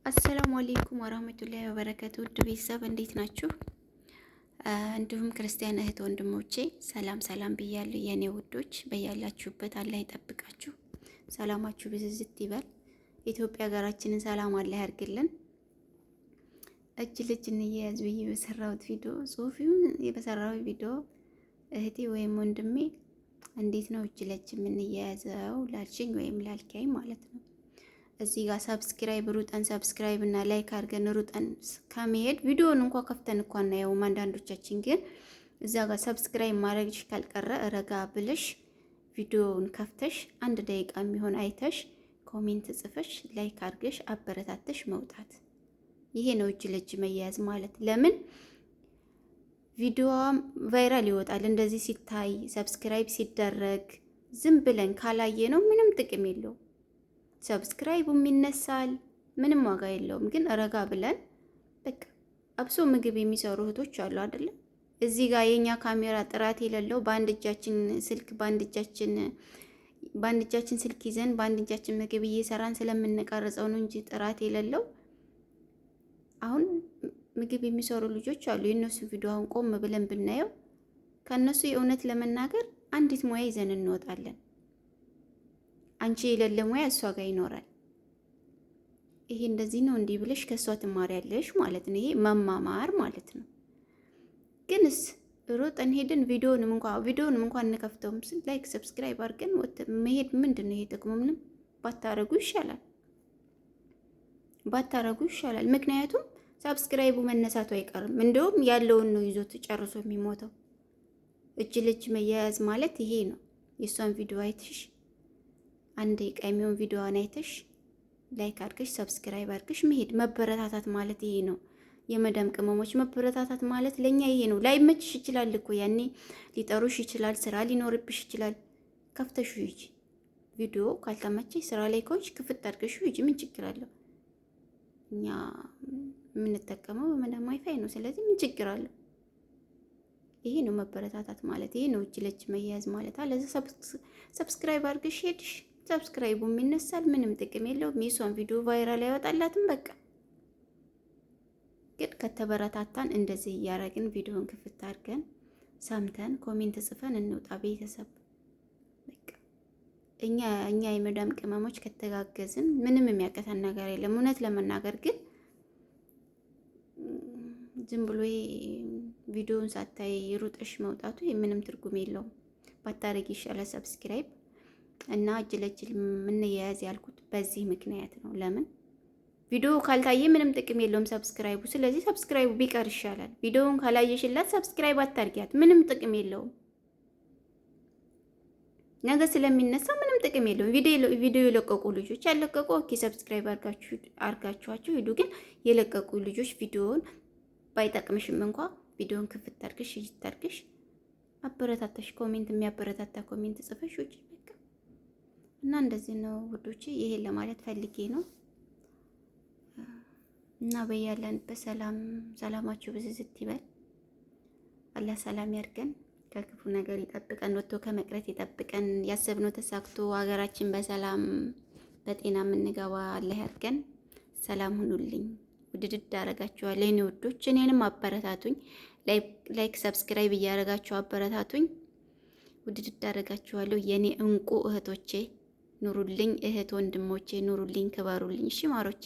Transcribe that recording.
አሰላሙ አለይኩም ወራህመቱላሂ ወበረከቱ። ውድ ቤተሰብ እንዴት ናችሁ? እንዲሁም ክርስቲያን እህት ወንድሞቼ ሰላም ሰላም ብያለሁ። የኔ ውዶች በያላችሁበት አላህ ይጠብቃችሁ፣ ሰላማችሁ ብዝዝት ይበል። ኢትዮጵያ ሀገራችንን ሰላም አላህ ያርግልን። እጅ ልጅ እንያያዝ ብዬ በሰራሁት ቪዲዮ ጽሁፊውን በሰራሁት ቪዲዮ እህቴ ወይም ወንድሜ እንዴት ነው እጅ ለእጅ የምንያያዘው ላልሽኝ ወይም ላልካኝ ማለት ነው። እዚህ ጋር ሰብስክራይብ ሩጠን ሰብስክራይብ እና ላይክ አድርገን ሩጠን ከመሄድ ቪዲዮውን እንኳን ከፍተን እንኳን እናየውም። አንዳንዶቻችን ግን እዛ ጋር ሰብስክራይብ ማድረግሽ ካልቀረ ረጋ ብለሽ ቪዲዮውን ከፍተሽ 1 ደቂቃ የሚሆን አይተሽ ኮሜንት ጽፈሽ ላይክ አድርገሽ አበረታተሽ መውጣት። ይሄ ነው እጅ ለእጅ መያያዝ ማለት። ለምን ቪዲዮዋም ቫይራል ይወጣል እንደዚህ ሲታይ ሰብስክራይብ ሲደረግ ዝም ብለን ካላየ ነው ምንም ጥቅም የለውም። ሰብስክራይቡም ይነሳል፣ ምንም ዋጋ የለውም። ግን ረጋ ብለን በቃ አብሶ ምግብ የሚሰሩ እህቶች አሉ አይደለም። እዚህ ጋር የኛ ካሜራ ጥራት የሌለው በአንድ እጃችን ስልክ ይዘን በአንድ እጃችን ምግብ እየሰራን ስለምንቀርጸው ነው እንጂ ጥራት የሌለው። አሁን ምግብ የሚሰሩ ልጆች አሉ። የእነሱ ቪዲዮ አሁን ቆም ብለን ብናየው ከእነሱ የእውነት ለመናገር አንዲት ሙያ ይዘን እንወጣለን። አንቺ የሌለ ሙያ እሷ ጋር ይኖራል። ይሄ እንደዚህ ነው እንዲህ ብለሽ ከእሷ ትማሪያለሽ ማለት ነው። ይሄ መማማር ማለት ነው። ግንስ ሮጠን ሄደን ቪዲዮንም እንኳን እንከፍተውም ስል ላይክ ሰብስክራይብ አድርገን መሄድ ምንድን ነው ይሄ ጥቅሙ? ምንም ባታረጉ ይሻላል። ምክንያቱም ሰብስክራይቡ መነሳቱ አይቀርም። እንደውም ያለውን ነው ይዞት ጨርሶ የሚሞተው። እጅ ለእጅ መያያዝ ማለት ይሄ ነው። የእሷን ቪዲዮ አይተሽ 1 ደቂቃ የሚሆን ቪዲዮዋን አይተሽ ላይክ አድርገሽ ሰብስክራይብ አድርገሽ መሄድ። መበረታታት ማለት ይሄ ነው። የመዳም ቅመሞች መበረታታት ማለት ለኛ ይሄ ነው። ላይመችሽ ይችላል እኮ ያኔ ሊጠሩሽ ይችላል፣ ስራ ሊኖርብሽ ይችላል። ከፍተሽ ሂጂ። ቪዲዮ ካልተመቸሽ ስራ ላይ ከሆንሽ ክፍት አድርገሽ ሂጂ። ምን ችግር አለው? እኛ የምንጠቀመው በመዳም ዋይፋይ ነው። ስለዚህ ምን ችግር አለው? ይሄ ነው መበረታታት ማለት። ይሄ ነው እጅ ለእጅ መያያዝ ማለት። አለዛ ሰብስክራይብ አድርገሽ ሄድሽ፣ ሰብስክራይቡም ይነሳል፣ ምንም ጥቅም የለውም። የሷን ቪዲዮ ቫይራል አይወጣላትም። በቃ ግን ከተበረታታን እንደዚህ እያደረግን ቪዲዮን ክፍት አድርገን ሰምተን ኮሜንት ጽፈን እንውጣ ቤተሰብ። በቃ እኛ የመዳም ቅመሞች ከተጋገዝን ምንም የሚያቀተን ነገር የለም። እውነት ለመናገር ግን ዝም ብሎ ቪዲዮውን ሳታይ ሩጠሽ መውጣቱ ምንም ትርጉም የለውም። ባታረጊ ይሻላል ሰብስክራይብ እና እጅ ለእጅ የምንያያዝ ያልኩት በዚህ ምክንያት ነው። ለምን ቪዲዮ ካልታየ ምንም ጥቅም የለውም ሰብስክራይቡ። ስለዚህ ሰብስክራይቡ ቢቀር ይሻላል። ቪዲዮውን ካላየሽላት ሰብስክራይብ አታርጊያት፣ ምንም ጥቅም የለውም። ነገ ስለሚነሳ ምንም ጥቅም የለውም። ቪዲዮ የለቀቁ ልጆች ያለቀቁ ኦኬ ሰብስክራይብ አርጋችኋቸው ሂዱ። ግን የለቀቁ ልጆች ቪዲዮውን ባይጠቅምሽም እንኳ ቪዲዮውን ክፍት አድርገሽ ይታርግሽ አበረታታሽ፣ ኮሜንት የሚያበረታታ ኮሜንት ጽፈሽ ውጪ በቃ። እና እንደዚህ ነው ውዶቼ፣ ይሄን ለማለት ፈልጌ ነው። እና በያለንበት ሰላማችሁ ብዝዝት ይበል። አላህ ሰላም ያርገን፣ ከክፉ ነገር ይጠብቀን፣ ወጥቶ ከመቅረት ይጠብቀን። ያሰብነው ተሳክቶ ሀገራችን በሰላም በጤና የምንገባ አላህ ያርገን። ሰላም ሁኑልኝ። ውድድድ አረጋችኋለሁ የኔ ውዶች። እኔንም አበረታቱኝ። ላይክ ሰብስክራይብ እያረጋችሁ አበረታቱኝ። ውድድድ አረጋችኋለሁ የኔ እንቁ እህቶቼ። ኑሩልኝ እህት ወንድሞቼ፣ ኑሩልኝ፣ ክበሩልኝ። እሺ ማሮቼ።